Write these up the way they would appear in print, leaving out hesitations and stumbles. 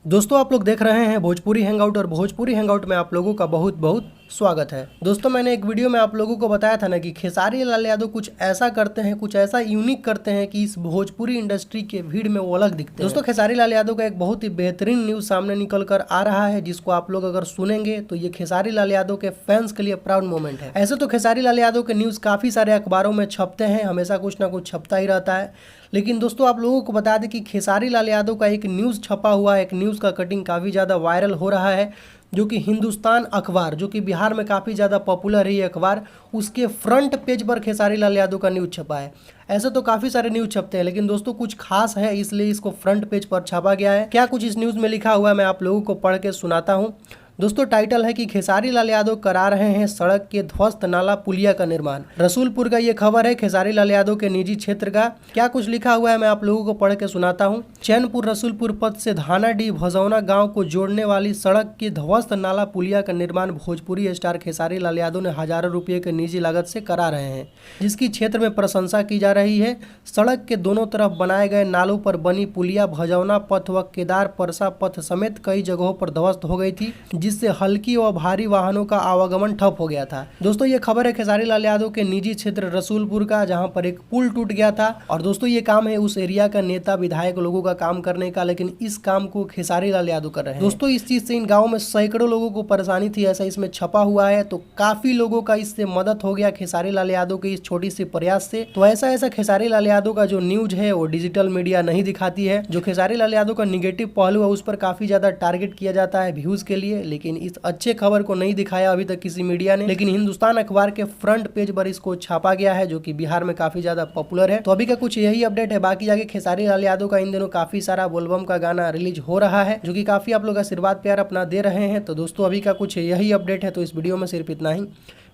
दोस्तों आप लोग देख रहे हैं भोजपुरी हैंगआउट और भोजपुरी हैंगआउट में आप लोगों का बहुत बहुत स्वागत है। दोस्तों मैंने एक वीडियो में आप लोगों को बताया था ना कि खेसारी लाल यादव कुछ ऐसा करते हैं, कुछ ऐसा यूनिक करते हैं कि इस भोजपुरी इंडस्ट्री के भीड़ में वो अलग दिखते हैं। दोस्तों खेसारी लाल यादव का एक बहुत ही बेहतरीन न्यूज सामने निकल कर आ रहा है, जिसको आप लोग अगर सुनेंगे तो ये खेसारी लाल यादव के फैंस के लिए प्राउड मोमेंट है। ऐसे तो खेसारी लाल यादव के न्यूज काफी सारे अखबारों में छपते हैं, हमेशा कुछ ना कुछ छपता ही रहता है, लेकिन दोस्तों आप लोगों को बता दें कि खेसारी लाल यादव का एक न्यूज़ छपा हुआ है, एक न्यूज़ का कटिंग काफ़ी ज़्यादा वायरल हो रहा है, जो कि हिंदुस्तान अखबार, जो कि बिहार में काफ़ी ज़्यादा पॉपुलर है ये अखबार, उसके फ्रंट पेज पर खेसारी लाल यादव का न्यूज़ छपा है। ऐसे तो काफ़ी सारे न्यूज़ छपते हैं, लेकिन दोस्तों कुछ खास है इसलिए इसको फ्रंट पेज पर छापा गया है। क्या कुछ इस न्यूज़ में लिखा हुआ है मैं आप लोगों को पढ़ के सुनाता हूँ। दोस्तों टाइटल है कि खेसारी लाल यादव करा रहे हैं सड़क के ध्वस्त नाला पुलिया का निर्माण। रसूलपुर का ये खबर है, खेसारी लाल यादव के निजी क्षेत्र का। क्या कुछ लिखा हुआ है मैं आप लोगों को पढ़ के सुनाता हूँ। चैनपुर रसूलपुर पथ से धानाडीह भजौना गांव को जोड़ने वाली सड़क के ध्वस्त नाला पुलिया का निर्माण भोजपुरी स्टार खेसारी लाल यादव ने हजारों रुपये के निजी लागत से करा रहे हैं, जिसकी क्षेत्र में प्रशंसा की जा रही है। सड़क के दोनों तरफ बनाए गए नालों पर बनी पुलिया भजौना पथ व केदार परसा पथ समेत कई जगहों पर ध्वस्त हो गई थी, जिससे हल्की व भारी वाहनों का आवागमन ठप हो गया था। दोस्तों ये खबर है खेसारी लाल यादव के निजी क्षेत्र रसूलपुर का, जहां पर एक पुल टूट गया था। और दोस्तों ये काम है उस एरिया का नेता विधायक लोगों का काम करने का, लेकिन इस काम को खेसारी लाल यादव कर रहे हैं। दोस्तों इस चीज से इन गाँव में सैकड़ों लोगों को परेशानी थी, ऐसा इसमें छपा हुआ है, तो काफी लोगों का इससे मदद हो गया खेसारी लाल यादव के इस छोटी सी प्रयास से। तो ऐसा खेसारी लाल यादव का जो न्यूज है वो डिजिटल मीडिया नहीं दिखाती है। जो खेसारी लाल यादव का निगेटिव पहलू है उस पर काफी ज्यादा टारगेट किया जाता है व्यूज के लिए, लेकिन इस अच्छे खबर को नहीं दिखाया अभी तक किसी मीडिया ने। लेकिन हिंदुस्तान अखबार के फ्रंट पेज पर इसको छापा गया है, जो कि बिहार में काफी ज्यादा पॉपुलर है। तो अभी का कुछ यही अपडेट है। बाकी जाके खेसारी लाल यादव का इन दिनों काफी सारा बोलबम का गाना रिलीज हो रहा है, जो कि काफी आप लोग आशीर्वाद प्यार अपना दे रहे हैं। तो दोस्तों अभी का कुछ यही अपडेट है, तो इस वीडियो में सिर्फ इतना ही।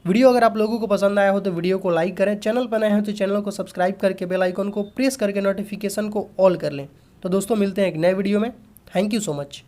वीडियो अगर आप लोगों को पसंद आया हो तो वीडियो को लाइक करें, चैनल पर नए हैं तो चैनल को सब्सक्राइब करके बेल आइकन को प्रेस करके नोटिफिकेशन को ऑल कर लें। तो दोस्तों मिलते हैं एक नए वीडियो में। Thank you so much.